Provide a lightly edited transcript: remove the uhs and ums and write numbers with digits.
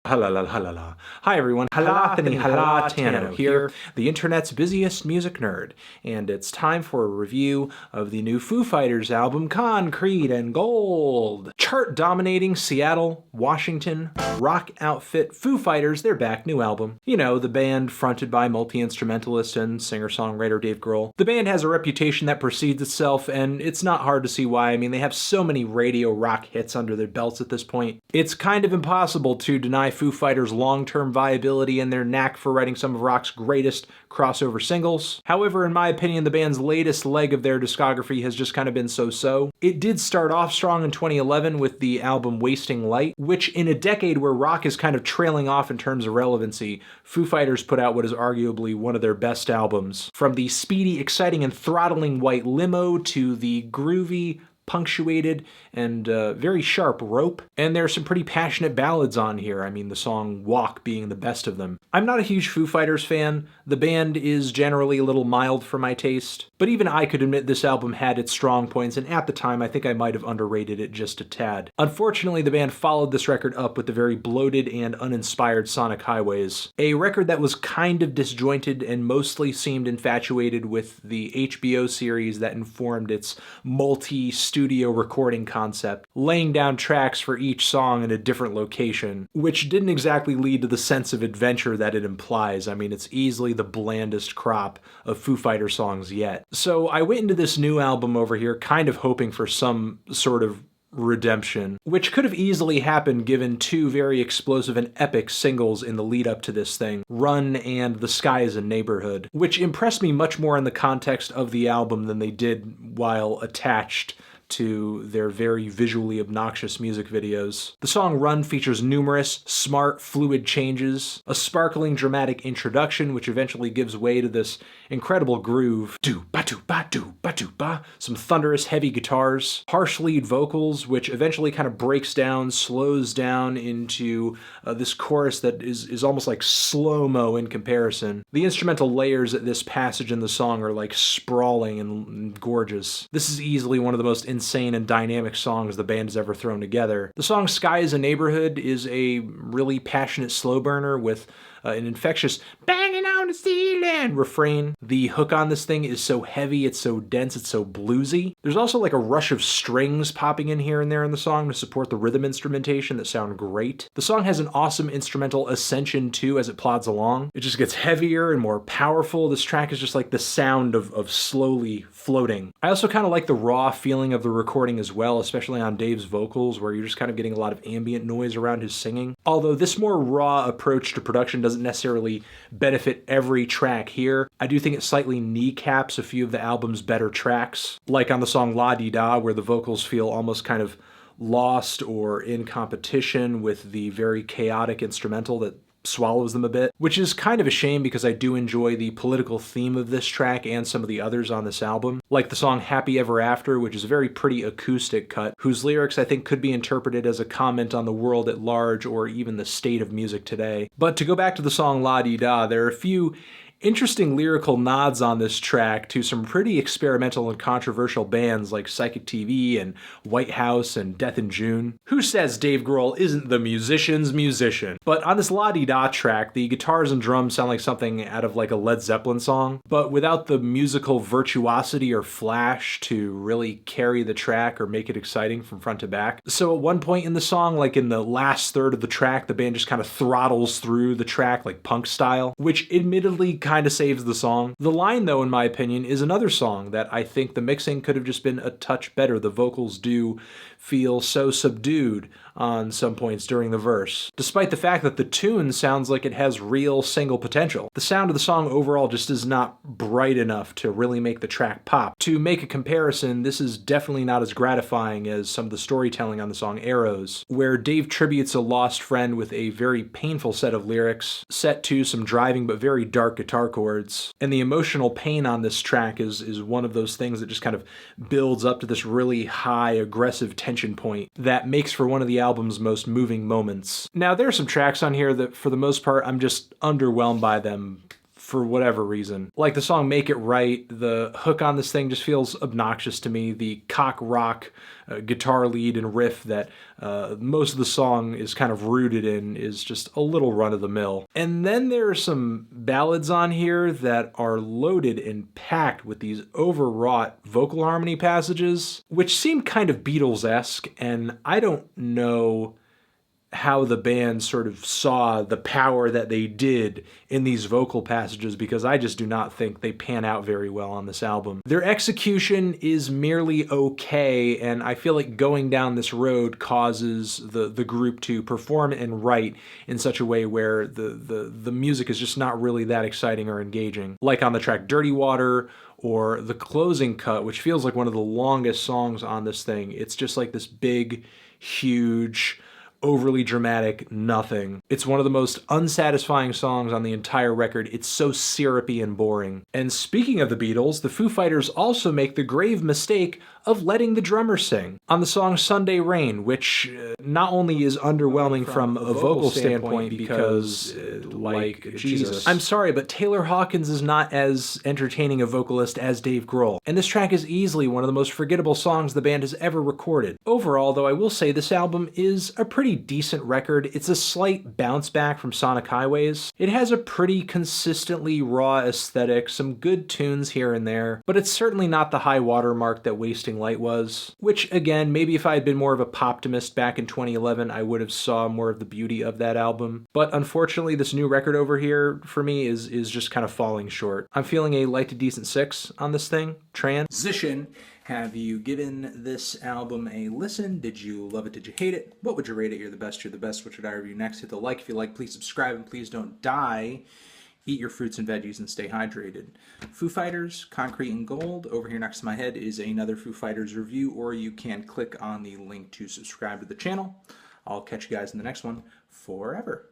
Halalala, halala. Hi everyone, Halathani Halatano here, the internet's busiest music nerd, and it's time for a review of the new Foo Fighters album, Concrete and Gold. Chart-dominating Seattle, Washington, rock outfit Foo Fighters, they're back, new album. You know, the band fronted by multi-instrumentalist and singer-songwriter Dave Grohl. The band has a reputation that precedes itself, and it's not hard to see why. I mean, they have so many radio rock hits under their belts at this point. It's kind of impossible to deny Foo Fighters' long-term viability and their knack for writing some of rock's greatest crossover singles. However, in my opinion, the band's latest leg of their discography has just kind of been so-so. It did start off strong in 2011 with the album Wasting Light, which in a decade where rock is kind of trailing off in terms of relevancy, Foo Fighters put out what is arguably one of their best albums. From the speedy, exciting, and throttling White Limo to the groovy, punctuated, and very sharp Rope. And there are some pretty passionate ballads on here. I mean, the song Walk being the best of them. I'm not a huge Foo Fighters fan. The band is generally a little mild for my taste. But even I could admit this album had its strong points, and at the time I think I might have underrated it just a tad. Unfortunately, the band followed this record up with the very bloated and uninspired Sonic Highways. A record that was kind of disjointed and mostly seemed infatuated with the HBO series that informed its multi-studio recording concept, laying down tracks for each song in a different location, which didn't exactly lead to the sense of adventure that it implies. I mean, it's easily the blandest crop of Foo Fighter songs yet. So I went into this new album over here kind of hoping for some sort of redemption, which could have easily happened given two very explosive and epic singles in the lead up to this thing, Run and The Sky is a Neighborhood, which impressed me much more in the context of the album than they did while attached to their very visually obnoxious music videos. The song Run features numerous, smart, fluid changes, a sparkling, dramatic introduction which eventually gives way to this incredible groove, do-ba-do-ba-do-ba-do-ba, some thunderous heavy guitars, harsh lead vocals which eventually kind of breaks down, slows down into this chorus that is almost like slow-mo in comparison. The instrumental layers at this passage in the song are like sprawling and gorgeous. This is easily one of the most insane and dynamic songs the band has ever thrown together. The song Sky is a Neighborhood is a really passionate slow burner with an infectious banging on the ceiling refrain. The hook on this thing is so heavy, it's so dense, it's so bluesy. There's also like a rush of strings popping in here and there in the song to support the rhythm instrumentation that sound great. The song has an awesome instrumental ascension too as it plods along. It just gets heavier and more powerful. This track is just like the sound of slowly floating. I also kind of like the raw feeling of the recording as well, especially on Dave's vocals, where you're just kind of getting a lot of ambient noise around his singing. Although this more raw approach to production doesn't necessarily benefit every track here, I do think it slightly kneecaps a few of the album's better tracks, like on the song La Di Da, where the vocals feel almost kind of lost or in competition with the very chaotic instrumental that swallows them a bit, which is kind of a shame because I do enjoy the political theme of this track and some of the others on this album, like the song Happy Ever After, which is a very pretty acoustic cut, whose lyrics I think could be interpreted as a comment on the world at large or even the state of music today. But to go back to the song La Di Da, there are a few interesting lyrical nods on this track to some pretty experimental and controversial bands like Psychic TV and White House and Death in June. Who says Dave Grohl isn't the musician's musician? But on this La Di Da track, the guitars and drums sound like something out of like a Led Zeppelin song, but without the musical virtuosity or flash to really carry the track or make it exciting from front to back. So at one point in the song, like in the last third of the track, the band just kind of throttles through the track like punk style, which admittedly kind of saves the song. The line, though, in my opinion, is another song that I think the mixing could have just been a touch better. The vocals do feel so subdued on some points during the verse, despite the fact that the tune sounds like it has real single potential. The sound of the song overall just is not bright enough to really make the track pop. To make a comparison, this is definitely not as gratifying as some of the storytelling on the song Arrows, where Dave tributes a lost friend with a very painful set of lyrics, set to some driving but very dark guitar chords. And the emotional pain on this track is one of those things that just kind of builds up to this really high, aggressive tension point that makes for one of the album's most moving moments. Now, there are some tracks on here that, for the most part, I'm just underwhelmed by them for whatever reason. Like the song Make It Right, the hook on this thing just feels obnoxious to me. The cock rock guitar lead and riff that most of the song is kind of rooted in is just a little run-of-the-mill. And then there are some ballads on here that are loaded and packed with these overwrought vocal harmony passages, which seem kind of Beatles-esque, and I don't know how the band sort of saw the power that they did in these vocal passages, because I just do not think they pan out very well on this album. Their execution is merely okay, and I feel like going down this road causes the group to perform and write in such a way where the music is just not really that exciting or engaging. Like on the track Dirty Water, or the closing cut, which feels like one of the longest songs on this thing. It's just like this big, huge, overly dramatic nothing. It's one of the most unsatisfying songs on the entire record. It's so syrupy and boring. And speaking of the Beatles, the Foo Fighters also make the grave mistake of letting the drummer sing on the song Sunday Rain, which not only is underwhelming from a vocal standpoint because, like, Jesus. I'm sorry, but Taylor Hawkins is not as entertaining a vocalist as Dave Grohl. And this track is easily one of the most forgettable songs the band has ever recorded. Overall, though, I will say this album is a pretty decent record. It's a slight bounce back from Sonic Highways. It has a pretty consistently raw aesthetic, some good tunes here and there, but it's certainly not the high watermark that Wasting Light was, which again, maybe if I had been more of a poptimist back in 2011, I would have saw more of the beauty of that album. But unfortunately, this new record over here for me is just kind of falling short. I'm feeling a light to decent 6 on this thing. Transition. Have you given this album a listen? Did you love it? Did you hate it? What would you rate it? You're the best. You're the best. What should I review next? Hit the like if you like. Please subscribe, and please don't die. Eat your fruits and veggies and stay hydrated. Foo Fighters, Concrete and Gold. Over here next to my head is another Foo Fighters review, or you can click on the link to subscribe to the channel. I'll catch you guys in the next one. Forever.